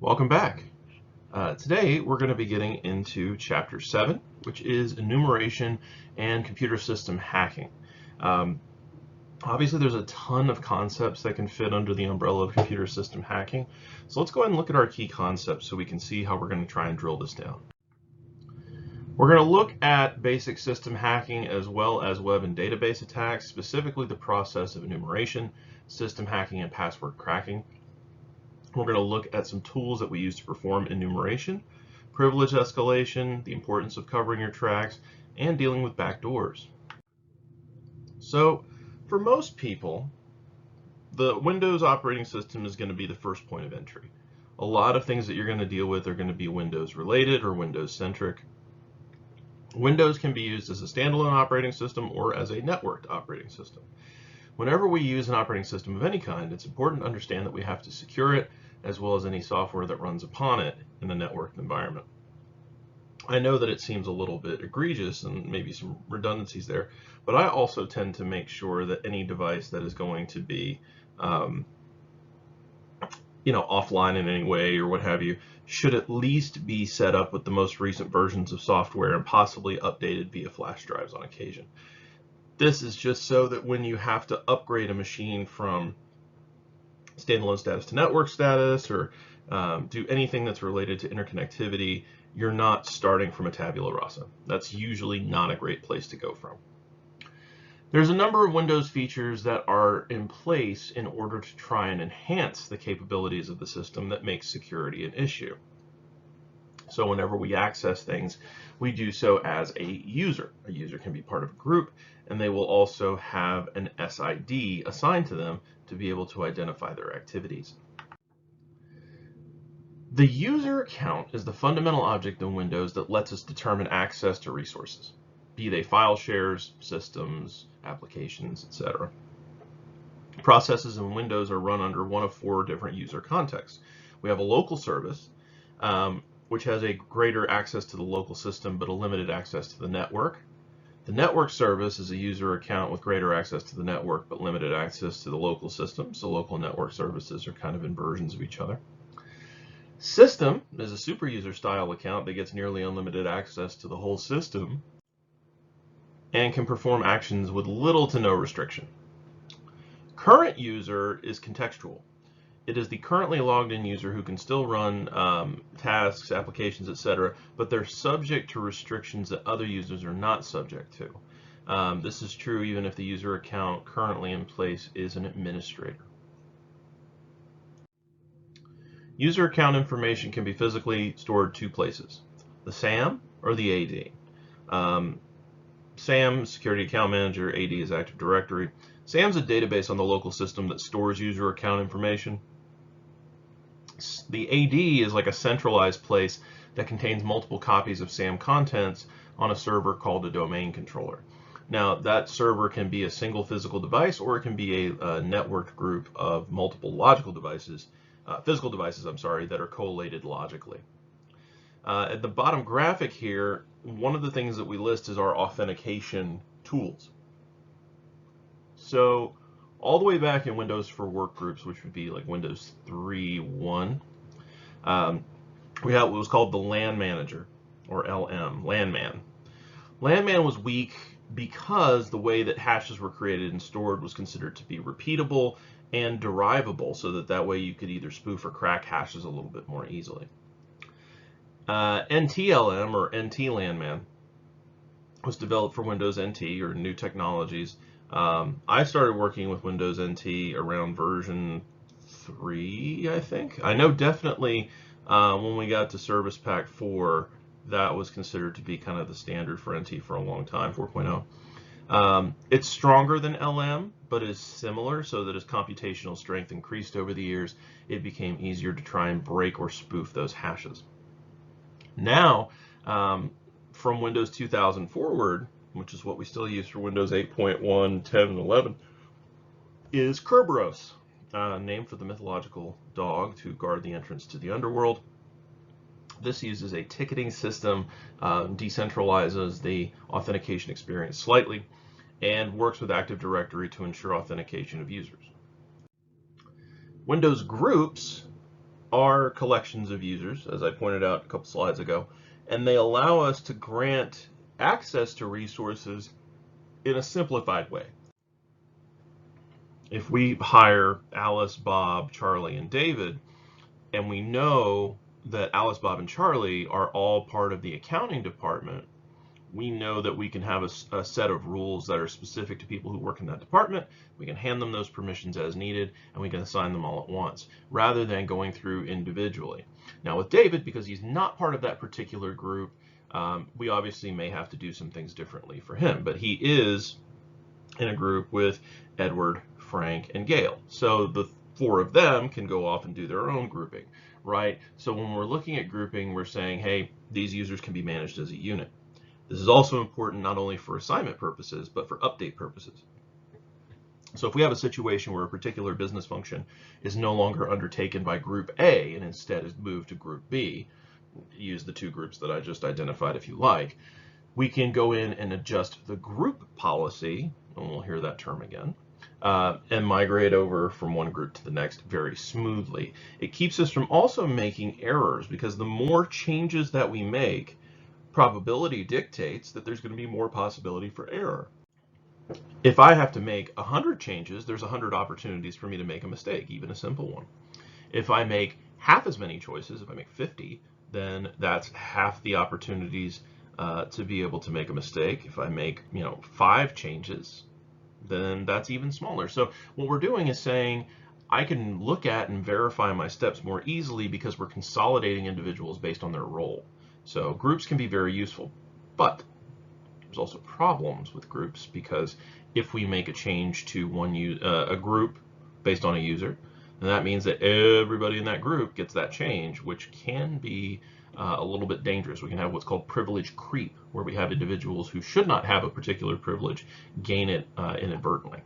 Welcome back. Today we're going to be getting into Chapter 7, which is enumeration and computer system hacking. Um, Obviously there's a ton of concepts that can fit under the umbrella of computer system hacking. So let's go ahead and look at our key concepts so we can see how we're going to try and drill this down. We're going to look at basic system hacking as well as web and database attacks, specifically the process of enumeration, system hacking, and password cracking. We're going to look at some tools that we use to perform enumeration, privilege escalation, the importance of covering your tracks, and dealing with backdoors. So for most people, the Windows operating system is going to be the first point of entry. A lot of things that you're going to deal with are going to be Windows related or Windows centric. Windows can be used as a standalone operating system or as a networked operating system. Whenever we use an operating system of any kind, it's important to understand that we have to secure it, as well as any software that runs upon it in a networked environment. I know that it seems a little bit egregious and maybe some redundancies there, but I also tend to make sure that any device that is going to be offline in any way or what have you, should at least be set up with the most recent versions of software and possibly updated via flash drives on occasion. This is just so that when you have to upgrade a machine from standalone status to network status or do anything that's related to interconnectivity, you're not starting from a tabula rasa. That's usually not a great place to go from. There's a number of Windows features that are in place in order to try and enhance the capabilities of the system that makes security an issue. So whenever we access things, we do so as a user. A user can be part of a group, and they will also have an SID assigned to them to be able to identify their activities. The user account is the fundamental object in Windows that lets us determine access to resources, be they file shares, systems, applications, etc. Processes in Windows are run under one of four different user contexts. We have a local service, which has a greater access to the local system but a limited access to the network. The network service is a user account with greater access to the network but limited access to the local system, so local network services are kind of inversions of each other. System is a super user style account that gets nearly unlimited access to the whole system and can perform actions with little to no restriction. Current user is contextual. It is the currently logged in user who can still run tasks, applications, etc., but they're subject to restrictions that other users are not subject to. This is true even if the user account currently in place is an administrator. User account information can be physically stored two places, the SAM or the AD. SAM, Security Account Manager, AD is Active Directory. SAM is a database on the local system that stores user account information. The AD is like a centralized place that contains multiple copies of SAM contents on a server called a domain controller. Now, that server can be a single physical device, or it can be a networked group of multiple logical devices, physical devices, that are collated logically. At the bottom graphic here, one of the things that we list is our authentication tools. So all the way back in Windows for Workgroups, which would be like Windows 3.1, we had what was called the LAN Manager, or LM, LANman. LANman was weak because the way that hashes were created and stored was considered to be repeatable and derivable, so that way you could either spoof or crack hashes a little bit more easily. NTLM, or NT LANman, was developed for Windows NT, or New Technologies. I started working with Windows NT around version 3, I think. I know definitely when we got to Service Pack 4, that was considered to be kind of the standard for NT for a long time, 4.0. It's stronger than LM, but is similar, so that as computational strength increased over the years, it became easier to try and break or spoof those hashes. Now, from Windows 2000 forward, which is what we still use for Windows 8.1, 10, and 11, is Kerberos, named for the mythological dog to guard the entrance to the underworld. This uses a ticketing system, decentralizes the authentication experience slightly, and works with Active Directory to ensure authentication of users. Windows Groups are collections of users, as I pointed out a couple slides ago, and they allow us to grant access to resources in a simplified way. If we hire Alice, Bob, Charlie, and David, and we know that Alice, Bob, and Charlie are all part of the accounting department, we know that we can have a set of rules that are specific to people who work in that department. We can hand them those permissions as needed, and we can assign them all at once, rather than going through individually. Now with David, because he's not part of that particular group, we obviously may have to do some things differently for him, but he is in a group with Edward, Frank, and Gail. So the four of them can go off and do their own grouping, right? So when we're looking at grouping, we're saying, hey, these users can be managed as a unit. This is also important not only for assignment purposes, but for update purposes. So if we have a situation where a particular business function is no longer undertaken by group A and instead is moved to group B, use the two groups that I just identified if you like, we can go in and adjust the group policy, and we'll hear that term again, and migrate over from one group to the next very smoothly. It keeps us from also making errors, because the more changes that we make, probability dictates that there's going to be more possibility for error. If I have to make 100 changes, there's 100 opportunities for me to make a mistake, even a simple one. If I make half as many choices, if I make 50, then that's half the opportunities to be able to make a mistake. If I make 5 changes, then that's even smaller. So what we're doing is saying I can look at and verify my steps more easily because we're consolidating individuals based on their role. So groups can be very useful, but there's also problems with groups, because if we make a change to a group based on a user, then that means that everybody in that group gets that change, which can be a little bit dangerous. We can have what's called privilege creep, where we have individuals who should not have a particular privilege gain it inadvertently.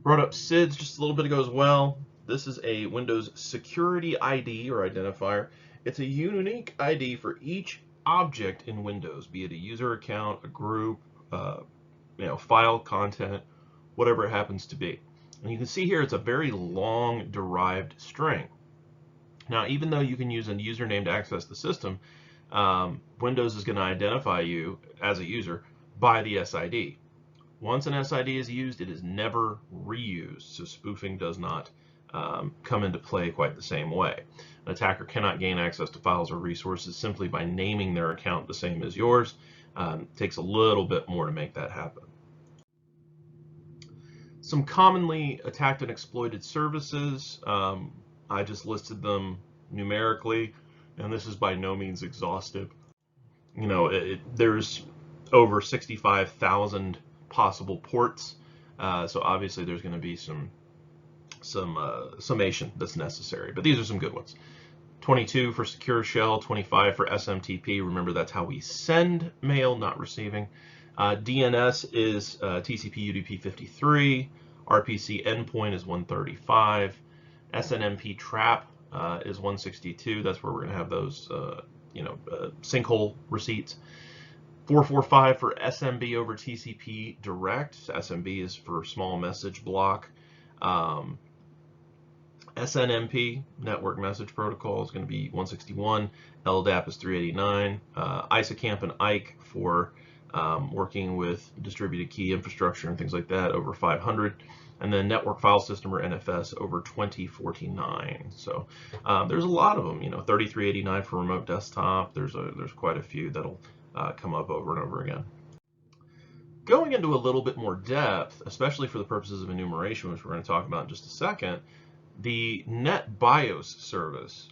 Brought up SIDS just a little bit ago as well. This is a Windows security ID or identifier. It's a unique ID for each object in Windows, be it a user account, a group, file content, whatever it happens to be. And you can see here it's a very long derived string. Now, even though you can use a username to access the system, Windows is going to identify you as a user by the SID. Once an SID is used, it is never reused, so spoofing does not come into play quite the same way. An attacker cannot gain access to files or resources simply by naming their account the same as yours. It takes a little bit more to make that happen. Some commonly attacked and exploited services, I just listed them numerically, and this is by no means exhaustive. There's over 65,000 possible ports, so obviously there's going to be some summation that's necessary, but these are some good ones. 22 for secure shell, 25 for SMTP. Remember, that's how we send mail, not receiving. DNS is TCP UDP 53. RPC endpoint is 135. SNMP trap is 162. That's where we're going to have those sinkhole receipts. 445 for SMB over TCP direct. SMB is for small message block. SNMP, Network Message Protocol, is going to be 161. LDAP is 389. ISACAMP and IKE for working with distributed key infrastructure and things like that, over 500. And then Network File System, or NFS, over 2049. So there's a lot of them. 3389 for remote desktop. There's quite a few that'll come up over and over again. Going into a little bit more depth, especially for the purposes of enumeration, which we're going to talk about in just a second, the NetBIOS service,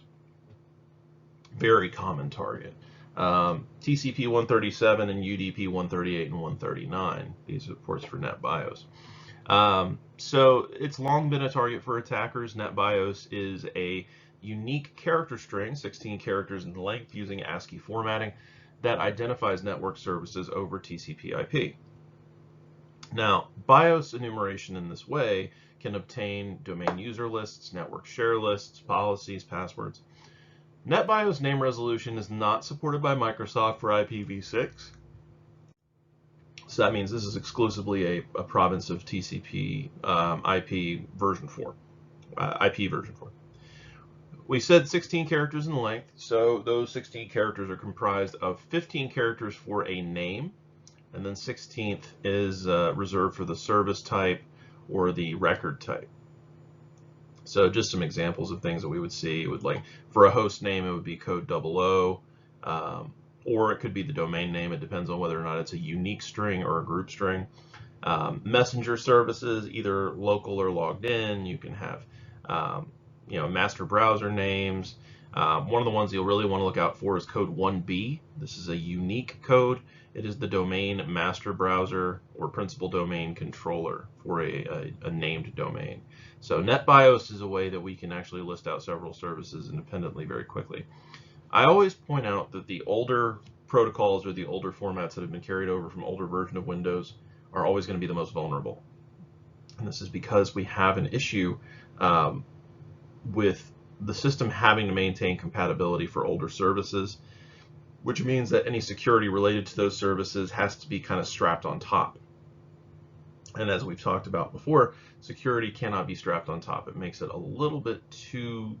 very common target. TCP 137 and UDP 138 and 139. These are ports for NetBIOS. So it's long been a target for attackers. NetBIOS is a unique character string, 16 characters in length, using ASCII formatting, that identifies network services over TCP/IP. Now, BIOS enumeration in this way can obtain domain user lists, network share lists, policies, passwords. NetBIOS name resolution is not supported by Microsoft for IPv6. So that means this is exclusively a province of TCP IP version 4, IP version 4. We said 16 characters in length, so those 16 characters are comprised of 15 characters for a name, and then 16th is reserved for the service type or the record type. So just some examples of things that we would see. It would, like, for a host name, it would be code 00, or it could be the domain name. It depends on whether or not it's a unique string or a group string. Messenger services, either local or logged in. You can have master browser names. One of the ones you'll really want to look out for is code 1B. This is a unique code. It is the domain master browser or principal domain controller for a named domain. So NetBIOS is a way that we can actually list out several services independently very quickly. I always point out that the older protocols or the older formats that have been carried over from older version of Windows are always going to be the most vulnerable. And this is because we have an issue with the system having to maintain compatibility for older services, which means that any security related to those services has to be kind of strapped on top. And as we've talked about before, security cannot be strapped on top. It makes it a little bit too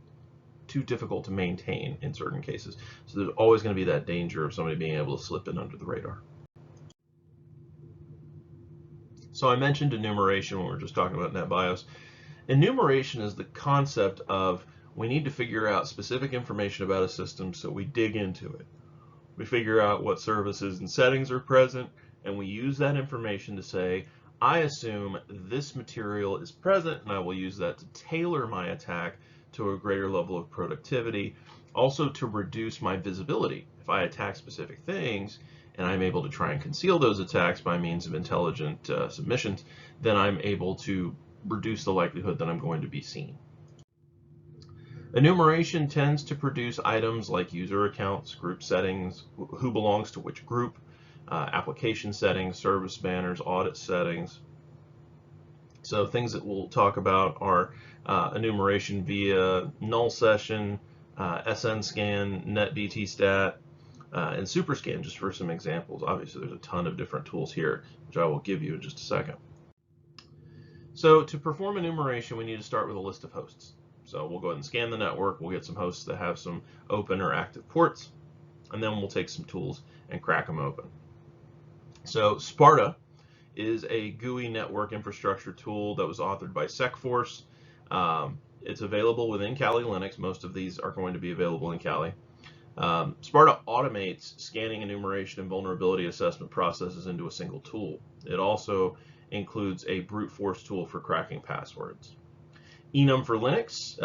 difficult to maintain in certain cases. So there's always going to be that danger of somebody being able to slip in under the radar. So I mentioned enumeration when we were just talking about NetBIOS. Enumeration is the concept of we need to figure out specific information about a system, so we dig into it. We figure out what services and settings are present, and we use that information to say, I assume this material is present, and I will use that to tailor my attack to a greater level of productivity, also to reduce my visibility. If I attack specific things, and I'm able to try and conceal those attacks by means of intelligent submissions, then I'm able to reduce the likelihood that I'm going to be seen. Enumeration tends to produce items like user accounts, group settings, who belongs to which group, application settings, service banners, audit settings. So things that we'll talk about are enumeration via null session, SN scan, netbtstat, and superscan, just for some examples. Obviously, there's a ton of different tools here, which I will give you in just a second. So to perform enumeration, we need to start with a list of hosts. So we'll go ahead and scan the network. We'll get some hosts that have some open or active ports, and then we'll take some tools and crack them open. So Sparta is a GUI network infrastructure tool that was authored by SecForce. It's available within Kali Linux. Most of these are going to be available in Kali. Sparta automates scanning, enumeration, and vulnerability assessment processes into a single tool. It also includes a brute force tool for cracking passwords. Enum for Linux,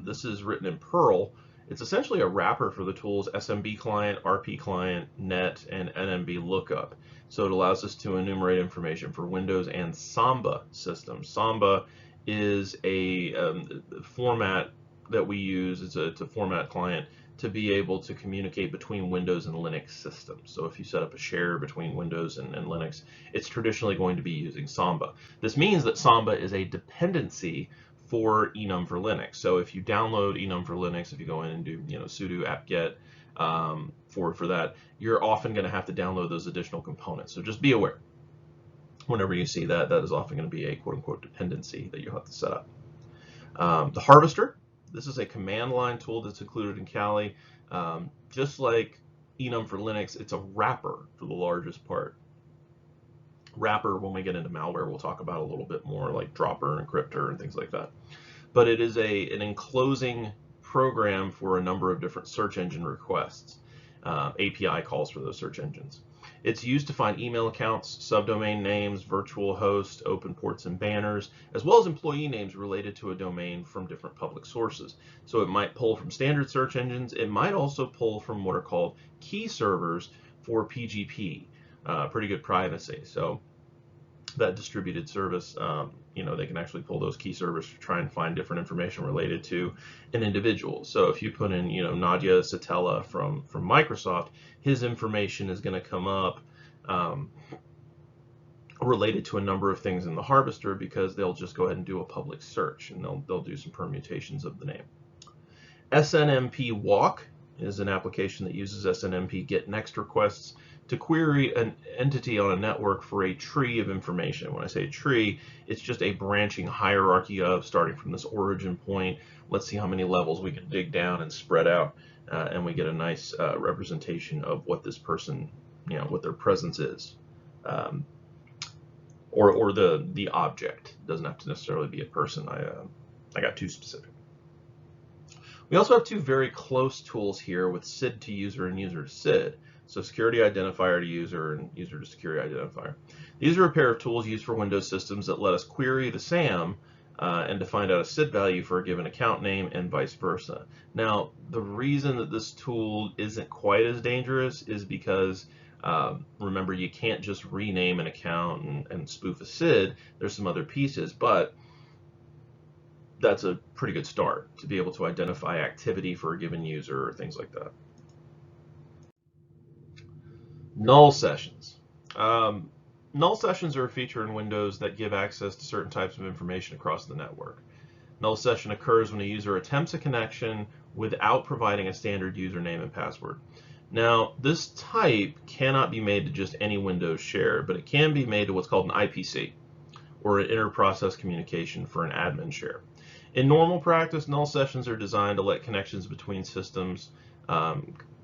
this is written in Perl. It's essentially a wrapper for the tools SMB client, RP client, net, and NMB lookup. So it allows us to enumerate information for Windows and Samba systems. Samba is a format that we use. It's a format client to be able to communicate between Windows and Linux systems. So if you set up a share between Windows and Linux, it's traditionally going to be using Samba. This means that Samba is a dependency for enum for Linux. So if you download enum for Linux, if you go in and do sudo apt-get for that, you're often going to have to download those additional components. So just be aware. Whenever you see that, that is often going to be a quote-unquote dependency that you have to set up. The harvester. This is a command line tool that's included in Kali. Just like enum for Linux, it's a wrapper for the largest part. Wrapper, when we get into malware, we'll talk about a little bit more, like dropper and encryptor and things like that. But it is an enclosing program for a number of different search engine requests, API calls for those search engines. It's used to find email accounts, subdomain names, virtual hosts, open ports and banners, as well as employee names related to a domain from different public sources. So it might pull from standard search engines. It might also pull from what are called key servers for PGP, pretty good privacy. So that distributed service, they can actually pull those key servers to try and find different information related to an individual. So if you put in, Nadia Satella from Microsoft, his information is going to come up related to a number of things in the harvester, because they'll just go ahead and do a public search, and they'll do some permutations of the name. SNMP walk is an application that uses SNMP get next requests to query an entity on a network for a tree of information. When I say tree, it's just a branching hierarchy of, starting from this origin point. Let's see how many levels we can dig down and spread out, and we get a nice representation of what this person, what their presence is. Or the object. It doesn't have to necessarily be a person. I got too specific. We also have two very close tools here with SID to user and user to SID. So security identifier to user and user to security identifier. These are a pair of tools used for Windows systems that let us query the SAM and to find out a SID value for a given account name and vice versa. Now, the reason that this tool isn't quite as dangerous is because remember, you can't just rename an account and spoof a SID. There's some other pieces, but that's a pretty good start to be able to identify activity for a given user or things like that. Null sessions. Null sessions are a feature in Windows that give access to certain types of information across the network. Null session occurs when a user attempts a connection without providing a standard username and password. Now, this type cannot be made to just any Windows share, but it can be made to what's called an IPC, or an inter-process communication for an admin share. In normal practice, null sessions are designed to let connections between systems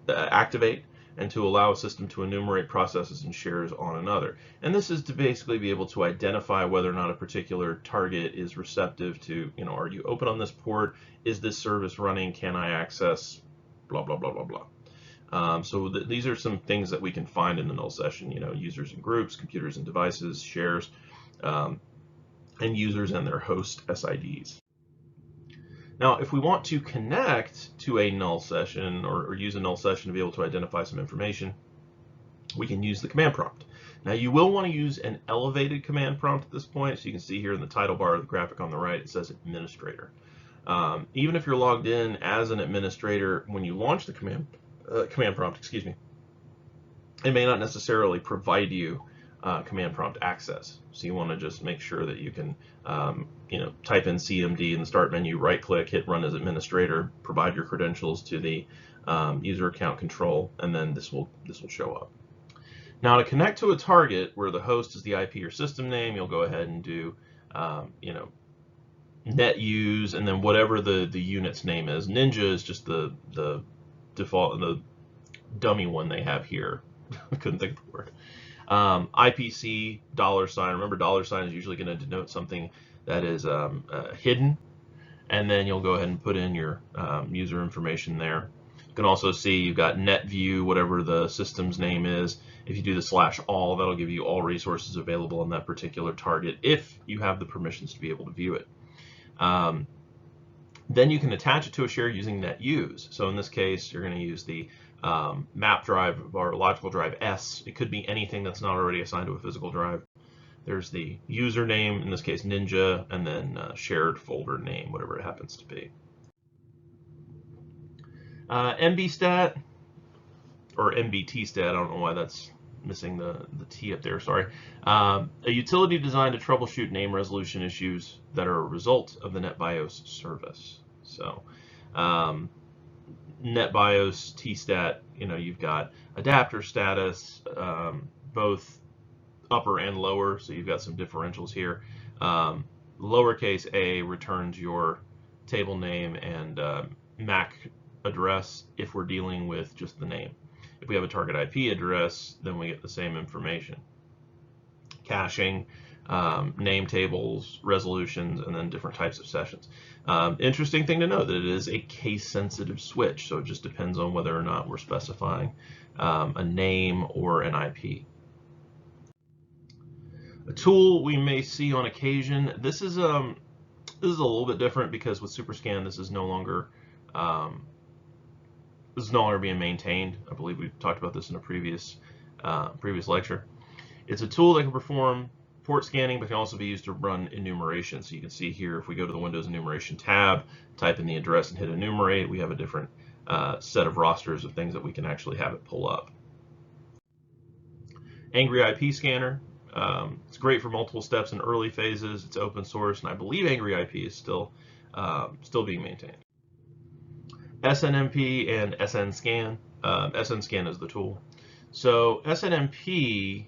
activate and to allow a system to enumerate processes and shares on another. And this is to basically be able to identify whether or not a particular target is receptive to, are you open on this port? Is this service running? Can I access? Blah, blah, blah, blah, blah. So these are some things that we can find in the null session, users and groups, computers and devices, shares, and users and their host SIDs. Now, if we want to connect to a null session or use a null session to be able to identify some information, we can use the command prompt. Now, you will want to use an elevated command prompt at this point. So you can see here in the title bar of the graphic on the right, it says administrator. Even if you're logged in as an administrator, when you launch the command prompt, it may not necessarily provide you command prompt access. So you want to just make sure that you can, type in CMD in the start menu, right click, hit run as administrator, provide your credentials to the user account control, and then this will show up. Now, to connect to a target where the host is the IP or system name, you'll go ahead and do, net use, and then whatever the unit's name is. Ninja is just the default, the dummy one they have here. I couldn't think of the word. IPC, $. Remember, $sign is usually going to denote something that is hidden, and then you'll go ahead and put in your user information there. You can also see you've got net view, whatever the system's name is. If you do the /all, that'll give you all resources available on that particular target if you have the permissions to be able to view it. Then you can attach it to a share using net use. So in this case, you're going to use the map drive or logical drive S. It could be anything that's not already assigned to a physical drive. There's the username, in this case Ninja, and then shared folder name, whatever it happens to be. MBstat, or MBTstat, I don't know why that's missing the T up there, sorry. A utility designed to troubleshoot name resolution issues that are a result of the NetBIOS service. So NetBIOS, tstat, you've got adapter status, both upper and lower, so you've got some differentials here. Lowercase a returns your table name and MAC address if we're dealing with just the name. If we have a target IP address, then we get the same information. Caching, name tables, resolutions, and then different types of sessions. Interesting thing to note that it is a case-sensitive switch, so it just depends on whether or not we're specifying a name or an IP. A tool we may see on occasion. This is a little bit different because with SuperScan, this is no longer being maintained. I believe we talked about this in a previous lecture. It's a tool that can perform port scanning, but can also be used to run enumeration. So you can see here, if we go to the Windows Enumeration tab, type in the address and hit enumerate, we have a different set of rosters of things that we can actually have it pull up. Angry IP Scanner. It's great for multiple steps in early phases. It's open source, and I believe Angry IP is still being maintained. SNMP and SNScan. SNScan is the tool. So SNMP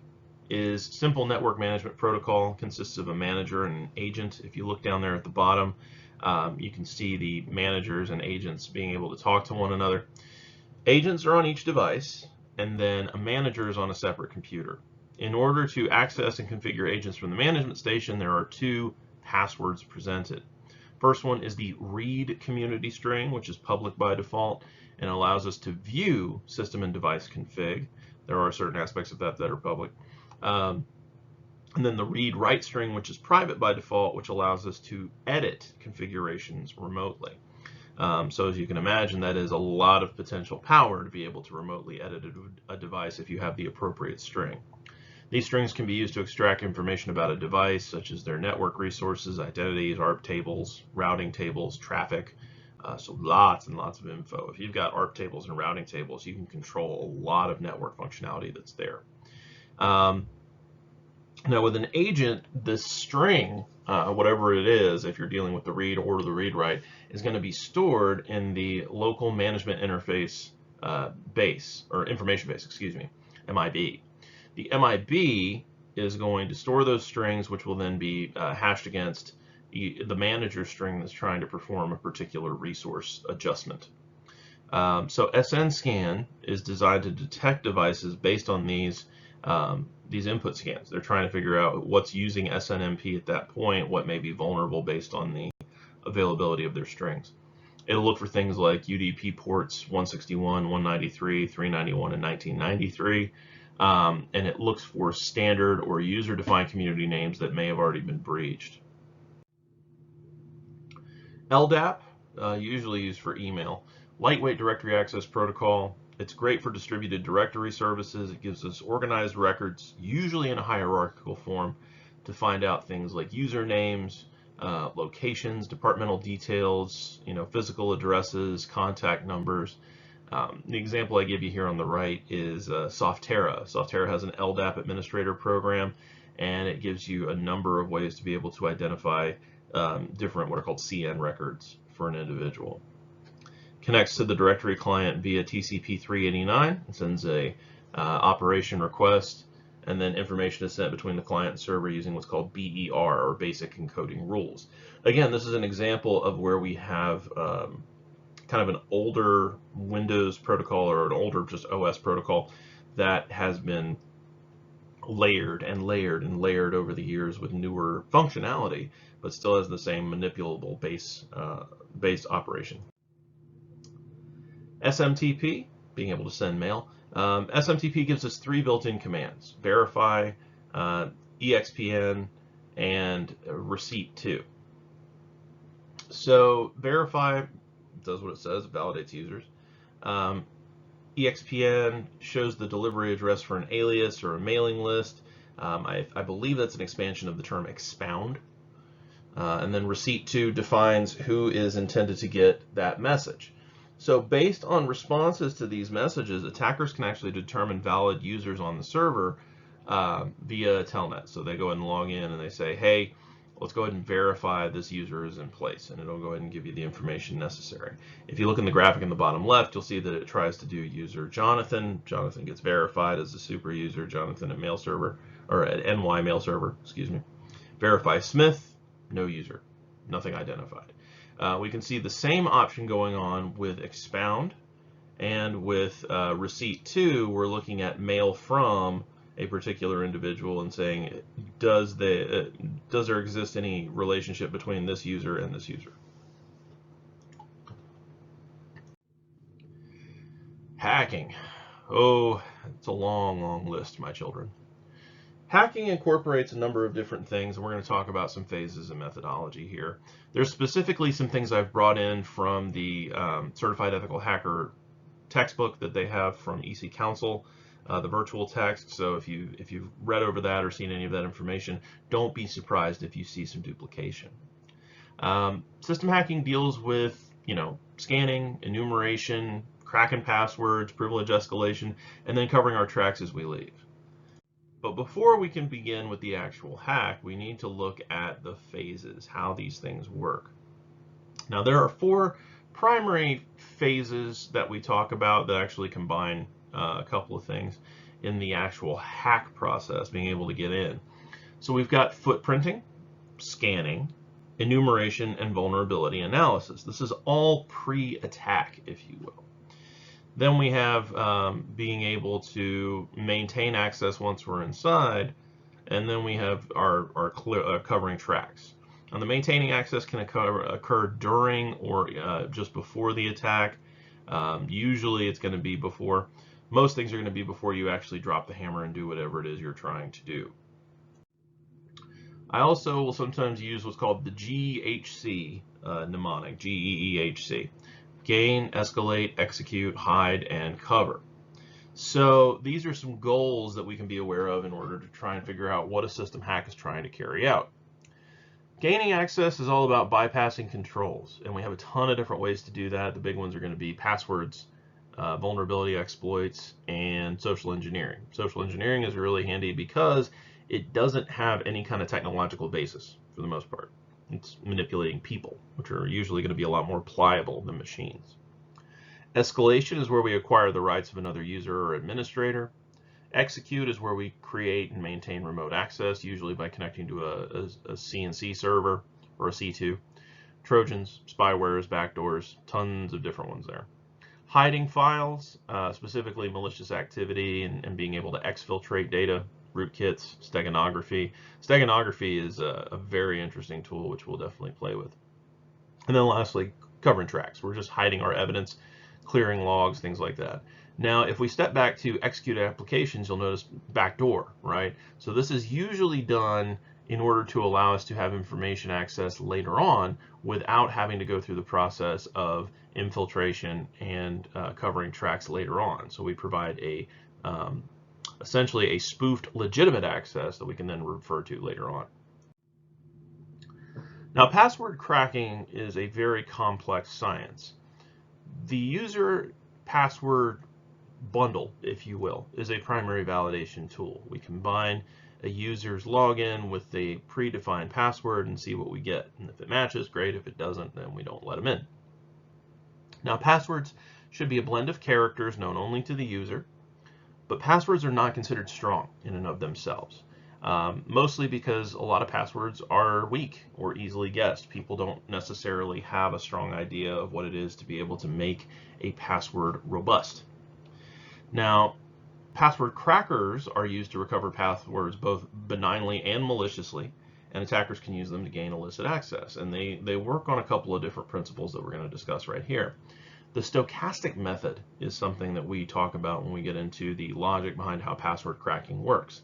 is simple network management protocol, consists of a manager and an agent. If you look down there at the bottom, you can see the managers and agents being able to talk to one another. Agents are on each device, and then a manager is on a separate computer. In order to access and configure agents from the management station, there are two passwords presented. First one is the read community string, which is public by default and allows us to view system and device config. There are certain aspects of that that are public. And then the read write string, which is private by default, which allows us to edit configurations remotely. So as you can imagine, that is a lot of potential power to be able to remotely edit a device if you have the appropriate string. These strings can be used to extract information about a device, such as their network resources, identities, ARP tables, routing tables, traffic. So lots and lots of info. If you've got ARP tables and routing tables, you can control a lot of network functionality that's there. Now with an agent, this string, whatever it is, if you're dealing with the read or the read write, is going to be stored in the local management interface base, or information base, excuse me, MIB. The MIB is going to store those strings, which will then be hashed against the manager string that's trying to perform a particular resource adjustment. So SNScan is designed to detect devices based on these input scans. They're trying to figure out what's using SNMP at that point, what may be vulnerable based on the availability of their strings. It'll look for things like UDP ports 161, 193, 391, and 1993. And it looks for standard or user-defined community names that may have already been breached. LDAP, usually used for email. Lightweight directory access protocol. It's great for distributed directory services. It gives us organized records, usually in a hierarchical form, to find out things like usernames, locations, departmental details, physical addresses, contact numbers. The example I give you here on the right is Softera. Softera has an LDAP administrator program, and it gives you a number of ways to be able to identify different what are called CN records for an individual. Connects to the directory client via TCP 389 and sends a operation request, and then information is sent between the client and server using what's called BER, or basic encoding rules. Again, this is an example of where we have kind of an older Windows protocol, or an older just OS protocol that has been layered and layered and layered over the years with newer functionality, but still has the same manipulable base operation. SMTP, being able to send mail. SMTP gives us three built-in commands: verify, EXPN, and receipt to. So verify does what it says, it validates users. EXPN shows the delivery address for an alias or a mailing list. I believe that's an expansion of the term expound. And then receipt to defines who is intended to get that message. So based on responses to these messages, attackers can actually determine valid users on the server via telnet. So they go ahead and log in and they say, hey, let's go ahead and verify this user is in place, and it'll go ahead and give you the information necessary. If you look in the graphic in the bottom left, you'll see that it tries to do user Jonathan. Jonathan gets verified as a super user, Jonathan at mail server, or at NY mail server, excuse me. Verify Smith, no user, nothing identified. We can see the same option going on with expound, and with receipt to, we're looking at mail from a particular individual and saying, does there exist any relationship between this user and this user? Hacking. Oh, it's a long, long list, my children. Hacking incorporates a number of different things, and we're going to talk about some phases and methodology here. There's specifically some things I've brought in from the Certified Ethical Hacker textbook that they have from EC Council, the virtual text. So if you've read over that or seen any of that information, don't be surprised if you see some duplication. System hacking deals with scanning, enumeration, cracking passwords, privilege escalation, and then covering our tracks as we leave. But before we can begin with the actual hack, we need to look at the phases, how these things work. Now, there are four primary phases that we talk about that actually combine a couple of things. in the actual hack process, being able to get in. So we've got footprinting, scanning, enumeration, and vulnerability analysis. This is all pre-attack, if you will. Then we have being able to maintain access once we're inside, and then we have our covering tracks. And the maintaining access can occur during or just before the attack. Usually it's going to be before. Most things are going to be before you actually drop the hammer and do whatever it is you're trying to do. I also will sometimes use what's called the GHC mnemonic, GEEHC. Gain, escalate, execute, hide, and cover. So these are some goals that we can be aware of in order to try and figure out what a system hack is trying to carry out. Gaining access is all about bypassing controls, and we have a ton of different ways to do that. The big ones are going to be passwords, vulnerability exploits, and social engineering. Social engineering is really handy because it doesn't have any kind of technological basis for the most part. It's manipulating people, which are usually going to be a lot more pliable than machines. Escalation is where we acquire the rights of another user or administrator. Execute is where we create and maintain remote access, usually by connecting to a CNC server or a C2. Trojans, spywares, backdoors, tons of different ones there. Hiding files, specifically malicious activity and being able to exfiltrate data. Rootkits, steganography. Steganography is a very interesting tool which we'll definitely play with. And then lastly, covering tracks. We're just hiding our evidence, clearing logs, things like that. Now, if we step back to execute applications, you'll notice backdoor, right? So this is usually done in order to allow us to have information access later on without having to go through the process of infiltration and covering tracks later on. So we provide essentially a spoofed legitimate access that we can then refer to later on. Now, password cracking is a very complex science. The user password bundle, if you will, is a primary validation tool. We combine a user's login with a predefined password and see what we get. And if it matches, great. If it doesn't, then we don't let them in. Now, passwords should be a blend of characters known only to the user, but passwords are not considered strong in and of themselves, mostly because a lot of passwords are weak or easily guessed. People don't necessarily have a strong idea of what it is to be able to make a password robust. Now, password crackers are used to recover passwords both benignly and maliciously, and attackers can use them to gain illicit access. And they work on a couple of different principles that we're going to discuss right here. The stochastic method is something that we talk about when we get into the logic behind how password cracking works.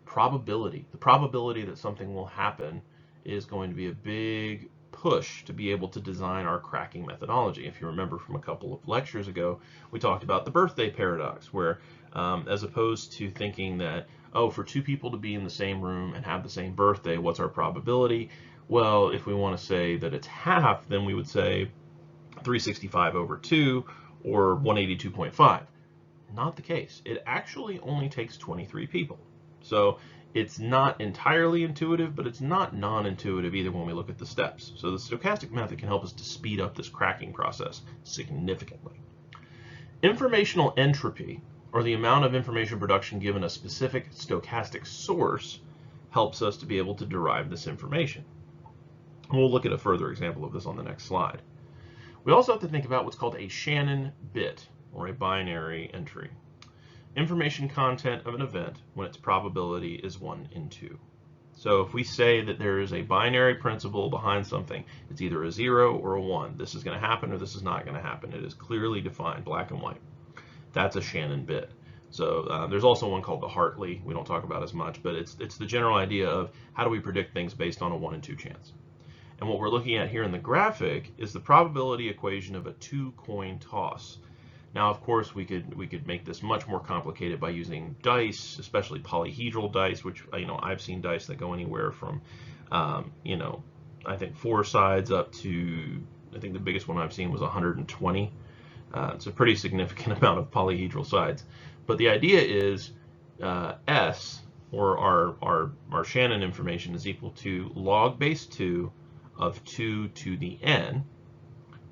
Probability. The probability that something will happen is going to be a big push to be able to design our cracking methodology. If you remember from a couple of lectures ago, we talked about the birthday paradox, where as opposed to thinking that, oh, for two people to be in the same room and have the same birthday, what's our probability? Well, if we want to say that it's half, then we would say 365 over 2 or 182.5. Not the case. It actually only takes 23 people. So it's not entirely intuitive, but it's not non-intuitive either when we look at the steps. So the stochastic method can help us to speed up this cracking process significantly. Informational entropy, or the amount of information production given a specific stochastic source, helps us to be able to derive this information. And we'll look at a further example of this on the next slide. We also have to think about what's called a Shannon bit, or a binary entry. Information content of an event when its probability is 1 in 2. So if we say that there is a binary principle behind something, it's either a 0 or a 1. This is going to happen or this is not going to happen. It is clearly defined, black and white. That's a Shannon bit. So there's also one called the Hartley. We don't talk about as much, but it's the general idea of how do we predict things based on a 1 in 2 chance. And what we're looking at here in the graphic is the probability equation of a 2-coin toss. Now, of course, we could make this much more complicated by using dice, especially polyhedral dice, which I've seen dice that go anywhere from I think 4 sides up to, I think the biggest one I've seen was 120. It's a pretty significant amount of polyhedral sides. But the idea is S, or our Shannon information, is equal to log base 2 of 2 to the n,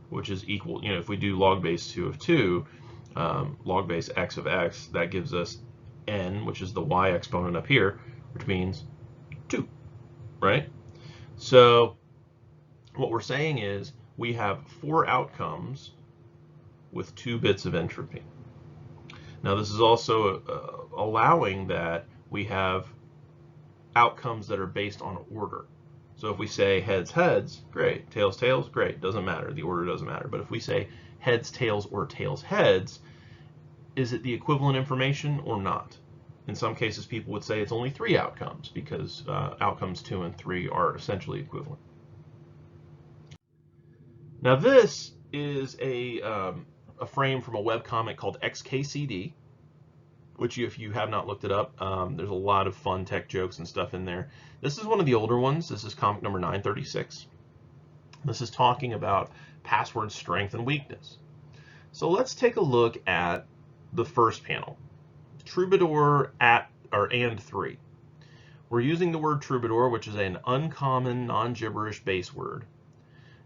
which is equal, if we do log base 2 of 2, log base x of x, that gives us n, which is the y exponent up here, which means 2, right? So what we're saying is we have 4 outcomes with 2 bits of entropy. Now this is also allowing that we have outcomes that are based on order. So if we say heads, heads, great. Tails, tails, great. Doesn't matter. The order doesn't matter. But if we say heads, tails, or tails, heads, is it the equivalent information or not? In some cases, people would say it's only 3 outcomes because outcomes 2 and 3 are essentially equivalent. Now this is a frame from a webcomic called XKCD, which if you have not looked it up, there's a lot of fun tech jokes and stuff in there. This is one of the older ones. This is comic number 936. This is talking about password strength and weakness. So let's take a look at the first panel, troubadour and 3. We're using the word troubadour, which is an uncommon, non-gibberish base word.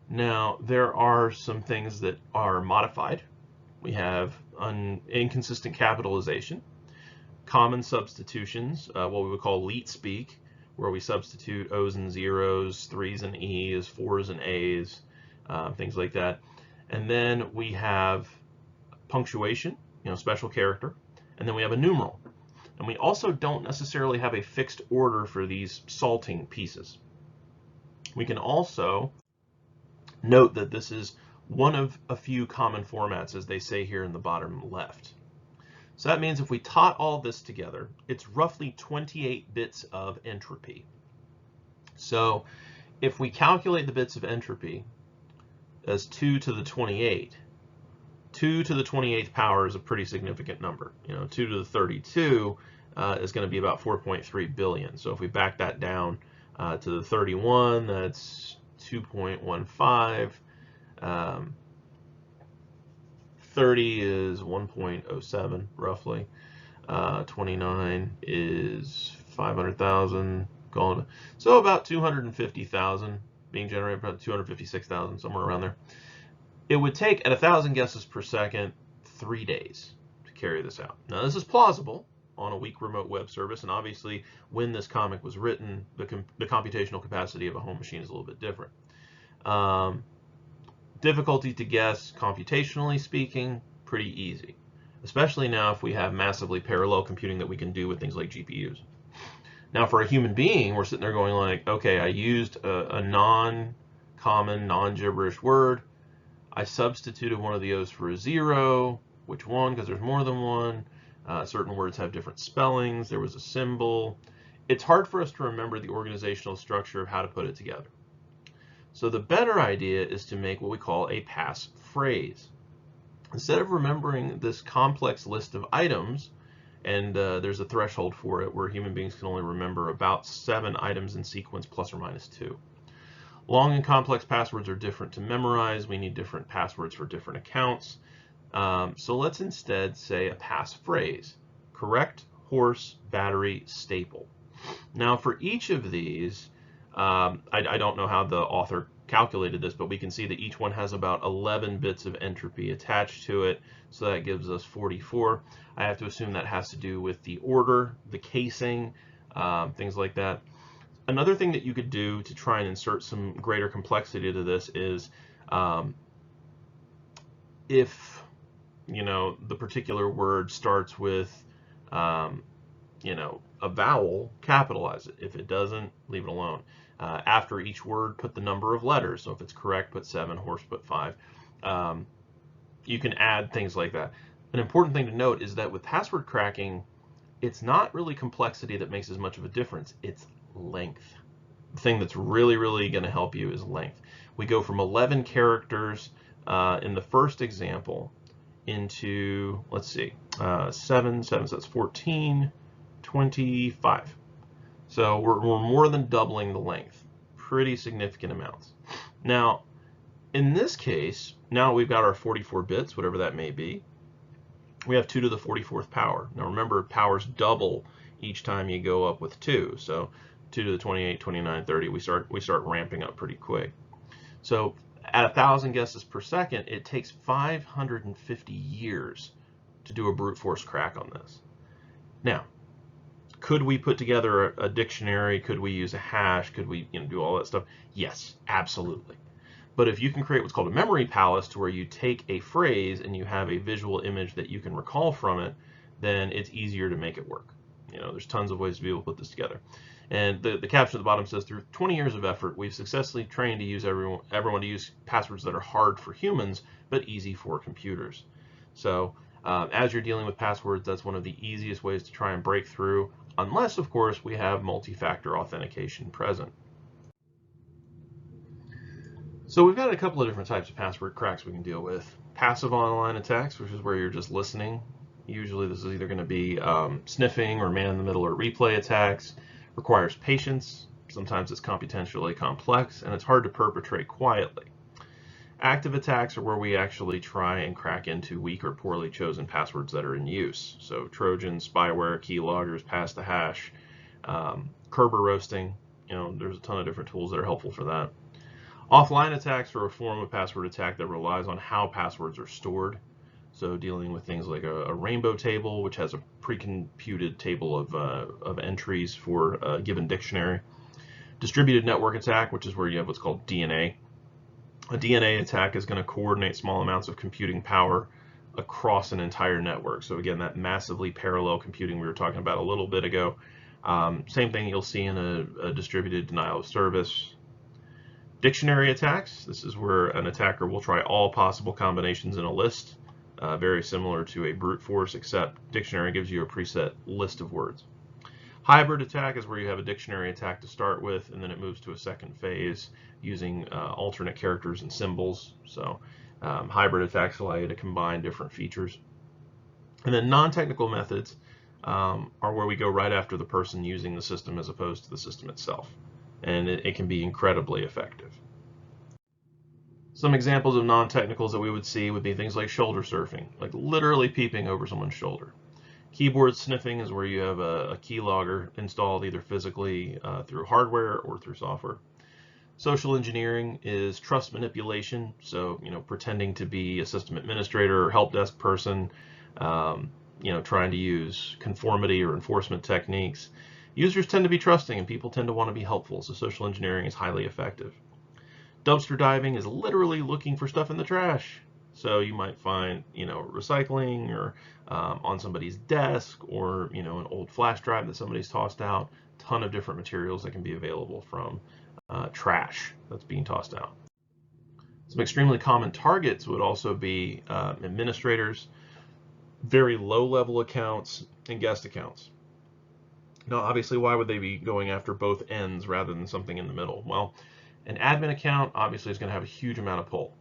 Now, there are some things that are modified. We have inconsistent capitalization, common substitutions, what we would call leet speak, where we substitute O's and zeros, 3's and E's, 4's and A's, things like that. And then we have punctuation, special character, and then we have a numeral. And we also don't necessarily have a fixed order for these salting pieces. We can also note that this is one of a few common formats, as they say here in the bottom left. So that means if we tot all this together, it's roughly 28 bits of entropy. So if we calculate the bits of entropy as 2 to the 28, 2 to the 28th power is a pretty significant number. 2 to the 32 is going to be about 4.3 billion. So if we back that down to the 31, that's 2.15. 30 is 1.07 roughly. 29 is 500,000. So about 250,000 being generated, about 256,000, somewhere around there. It would take, at 1,000 guesses per second, 3 days to carry this out. Now this is plausible on a weak remote web service, and obviously when this comic was written, the computational capacity of a home machine is a little bit different. Difficulty to guess, computationally speaking, pretty easy, especially now if we have massively parallel computing that we can do with things like GPUs. Now for a human being, we're sitting there going like, okay, I used a non-common, non-gibberish word. I substituted one of the O's for a 0. Which one? Because there's more than one. Certain words have different spellings. There was a symbol. It's hard for us to remember the organizational structure of how to put it together. So the better idea is to make what we call a passphrase. Instead of remembering this complex list of items, and there's a threshold for it where human beings can only remember about 7 items in sequence plus or minus 2. Long and complex passwords are different to memorize. We need different passwords for different accounts. So let's instead say a passphrase: correct, horse, battery, staple. Now for each of these, I don't know how the author calculated this, but we can see that each one has about 11 bits of entropy attached to it, so that gives us 44. I have to assume that has to do with the order, the casing, things like that. Another thing that you could do to try and insert some greater complexity to this is if the particular word starts with a vowel, capitalize it. If it doesn't, leave it alone. After each word, put the number of letters. So if it's correct, put 7, horse, put 5. You can add things like that. An important thing to note is that with password cracking, it's not really complexity that makes as much of a difference. It's length. The thing that's really, really going to help you is length. We go from 11 characters in the first example into, let's see, 7, so that's 14, 25. So we're more than doubling the length, pretty significant amounts. Now, in this case, now we've got our 44 bits, whatever that may be. We have 2 to the 44th power. Now remember, powers double each time you go up with 2. So 2 to the 28, 29, 30, we start ramping up pretty quick. So at 1,000 guesses per second, it takes 550 years to do a brute force crack on this. Now, Could we put together a dictionary? Could we use a hash? Could we do all that stuff? Yes, absolutely. But if you can create what's called a memory palace, to where you take a phrase and you have a visual image that you can recall from it, then it's easier to make it work. There's tons of ways to be able to put this together. And the caption at the bottom says, through 20 years of effort, we've successfully trained to use everyone to use passwords that are hard for humans, but easy for computers. So as you're dealing with passwords, that's one of the easiest ways to try and break through, unless, of course, we have multi-factor authentication present. So we've got a couple of different types of password cracks we can deal with. Passive online attacks, which is where you're just listening. Usually this is either going to be sniffing or man-in-the-middle or replay attacks. Requires patience. Sometimes it's computationally complex, and it's hard to perpetrate quietly. Active attacks are where we actually try and crack into weak or poorly chosen passwords that are in use. So Trojans, spyware, keyloggers, pass the hash, Kerber roasting. There's a ton of different tools that are helpful for that. Offline attacks are a form of password attack that relies on how passwords are stored. So dealing with things like a rainbow table, which has a pre-computed table of entries for a given dictionary. Distributed network attack, which is where you have what's called DNA. A DNA attack is going to coordinate small amounts of computing power across an entire network. So again, that massively parallel computing we were talking about a little bit ago. Same thing you'll see in a distributed denial of service. Dictionary attacks. This is where an attacker will try all possible combinations in a list, very similar to a brute force, except dictionary gives you a preset list of words. Hybrid attack is where you have a dictionary attack to start with, and then it moves to a second phase using alternate characters and symbols. So hybrid attacks allow you to combine different features. And then non-technical methods are where we go right after the person using the system as opposed to the system itself. And it can be incredibly effective. Some examples of non-technicals that we would see would be things like shoulder surfing, like literally peeping over someone's shoulder. Keyboard sniffing is where you have a keylogger installed either physically through hardware or through software. Social engineering is trust manipulation, so pretending to be a system administrator or help desk person, trying to use conformity or enforcement techniques. Users tend to be trusting and people tend to want to be helpful, so social engineering is highly effective. Dumpster diving is literally looking for stuff in the trash. So you might find, recycling or on somebody's desk, or, an old flash drive that somebody's tossed out. Ton of different materials that can be available from trash that's being tossed out. Some extremely common targets would also be administrators, very low-level accounts, and guest accounts. Now, obviously, why would they be going after both ends rather than something in the middle? Well, an admin account obviously is going to have a huge amount of pull.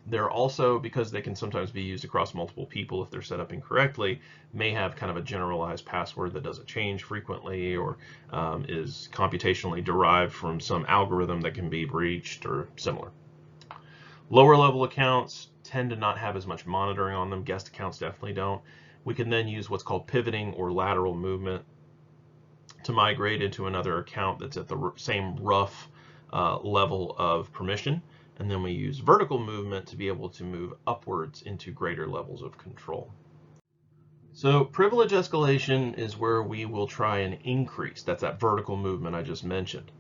They're also, because they can sometimes be used across multiple people if they're set up incorrectly, may have kind of a generalized password that doesn't change frequently or is computationally derived from some algorithm that can be breached or similar. Lower level accounts tend to not have as much monitoring on them. Guest accounts definitely don't. We can then use what's called pivoting or lateral movement to migrate into another account that's at the same rough level of permission. And then we use vertical movement to be able to move upwards into greater levels of control. So privilege escalation is where we will try and increase. That's that vertical movement I just mentioned.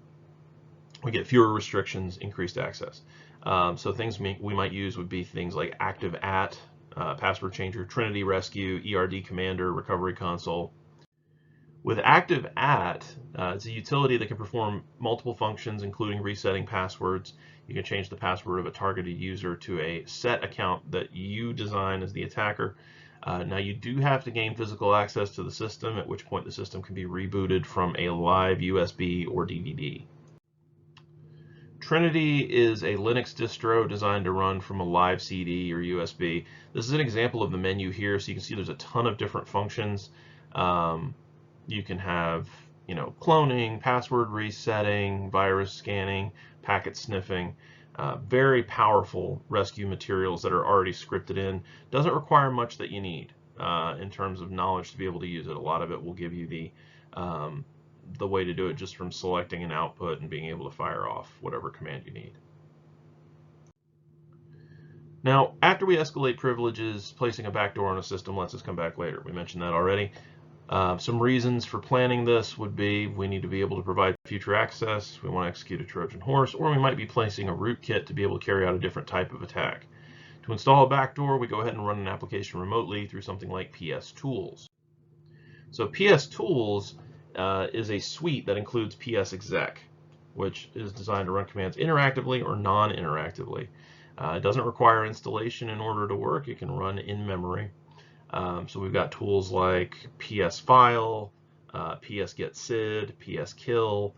We get fewer restrictions, increased access. So things we might use would be things like active at, password changer, Trinity Rescue, ERD Commander, Recovery Console. With active at, it's a utility that can perform multiple functions, including resetting passwords. You can change the password of a targeted user to a set account that you design as the attacker. Now you do have to gain physical access to the system, at which point the system can be rebooted from a live USB or DVD. Trinity is a Linux distro designed to run from a live CD or USB. This is an example of the menu here, so you can see there's a ton of different functions. You can have, cloning, password resetting, virus scanning, packet sniffing. Very powerful rescue materials that are already scripted in. Doesn't require much that you need in terms of knowledge to be able to use it. A lot of it will give you the way to do it just from selecting an output and being able to fire off whatever command you need. Now, after we escalate privileges, placing a backdoor on a system lets us come back later. We mentioned that already. Some reasons for planning this would be we need to be able to provide future access, we want to execute a Trojan horse, or we might be placing a rootkit to be able to carry out a different type of attack. To install a backdoor, we go ahead and run an application remotely through something like PS Tools. So PS Tools is a suite that includes PS Exec, which is designed to run commands interactively or non-interactively. It doesn't require installation in order to work. It can run in memory. So we've got tools like PS File, PS Get SID, PS Kill,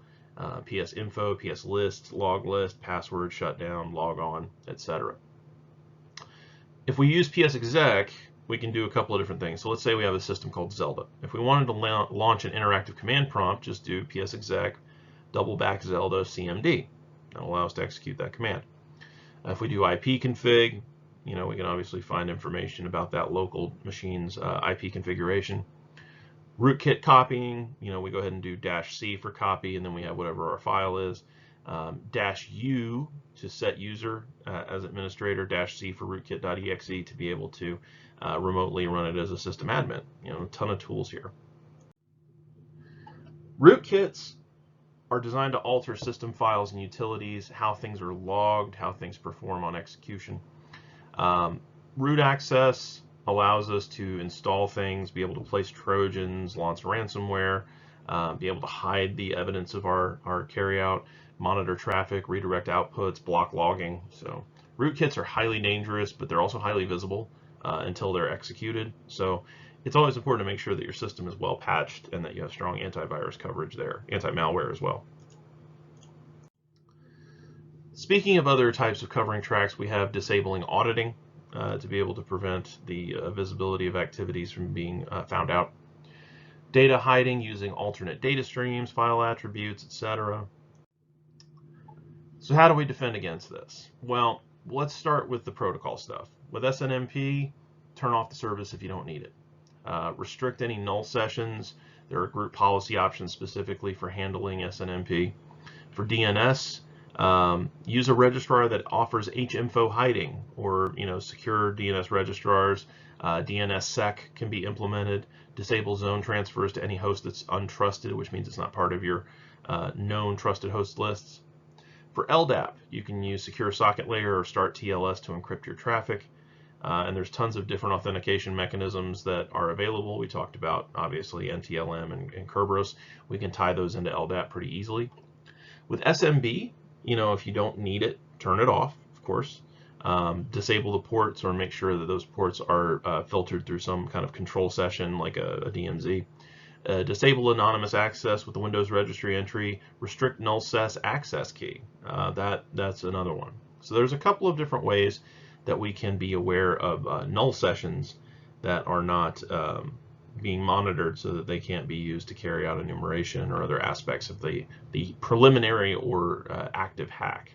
PS Info, PS List, Log List, Password Shutdown, Log On, etc. If we use PS Exec, we can do a couple of different things. So let's say we have a system called Zelda. If we wanted to launch an interactive command prompt, just do PS Exec double-back Zelda CMD. That'll allow us to execute that command. If we do IP config, we can obviously find information about that local machine's IP configuration. Rootkit copying, we go ahead and do -C for copy, and then we have whatever our file is. -U to set user as administrator, -C for rootkit.exe to be able to remotely run it as a system admin. A ton of tools here. Rootkits are designed to alter system files and utilities, how things are logged, how things perform on execution. Root access allows us to install things, be able to place Trojans, launch ransomware, be able to hide the evidence of our carryout, monitor traffic, redirect outputs, block logging. So rootkits are highly dangerous, but they're also highly visible until they're executed. So it's always important to make sure that your system is well patched and that you have strong antivirus coverage there, anti-malware as well. Speaking of other types of covering tracks, we have disabling auditing to be able to prevent the visibility of activities from being found out. Data hiding using alternate data streams, file attributes, etc. So how do we defend against this? Well, let's start with the protocol stuff. With SNMP, turn off the service if you don't need it. Restrict any null sessions. There are group policy options specifically for handling SNMP. For DNS, use a registrar that offers HInfo hiding or secure DNS registrars. DNSSEC can be implemented. Disable zone transfers to any host that's untrusted, which means it's not part of your known trusted host lists. For LDAP, you can use secure socket layer or start TLS to encrypt your traffic. And there's tons of different authentication mechanisms that are available. We talked about, obviously, NTLM and Kerberos. We can tie those into LDAP pretty easily. With SMB, if you don't need it, turn it off, of course. Disable the ports or make sure that those ports are filtered through some kind of control session like a DMZ. Disable anonymous access with the Windows registry entry. Restrict null ses access key. That's another one. So there's a couple of different ways that we can be aware of null sessions that are not being monitored so that they can't be used to carry out enumeration or other aspects of the preliminary or active hack.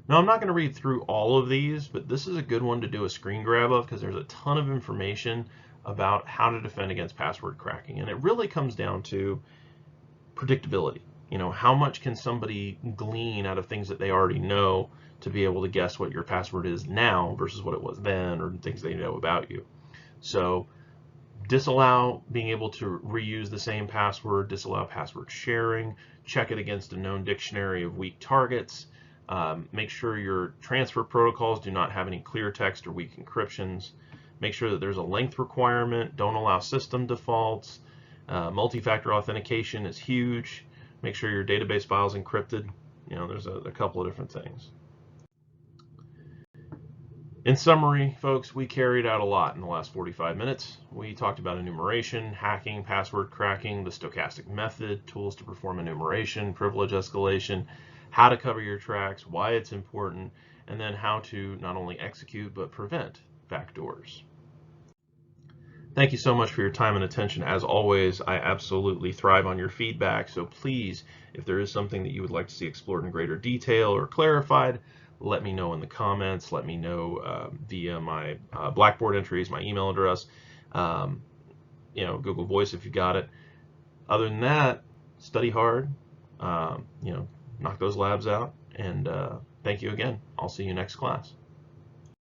Now, I'm not going to read through all of these, but this is a good one to do a screen grab of because there's a ton of information about how to defend against password cracking. And it really comes down to predictability. How much can somebody glean out of things that they already know to be able to guess what your password is now versus what it was then, or things they know about you. So disallow being able to reuse the same password, disallow password sharing, check it against a known dictionary of weak targets, make sure your transfer protocols do not have any clear text or weak encryptions, make sure that there's a length requirement, don't allow system defaults, multi-factor authentication is huge, make sure your database file is encrypted. There's a couple of different things. In summary, folks, we carried out a lot in the last 45 minutes. We talked about enumeration, hacking, password cracking, the stochastic method, tools to perform enumeration, privilege escalation, how to cover your tracks, why it's important, and then how to not only execute but prevent backdoors. Thank you so much for your time and attention. As always, I absolutely thrive on your feedback, so please, if there is something that you would like to see explored in greater detail or clarified, let me know in the comments. Let me know via my Blackboard entries, my email address, Google Voice if you got it. Other than that, study hard, knock those labs out, and thank you again. I'll see you next class.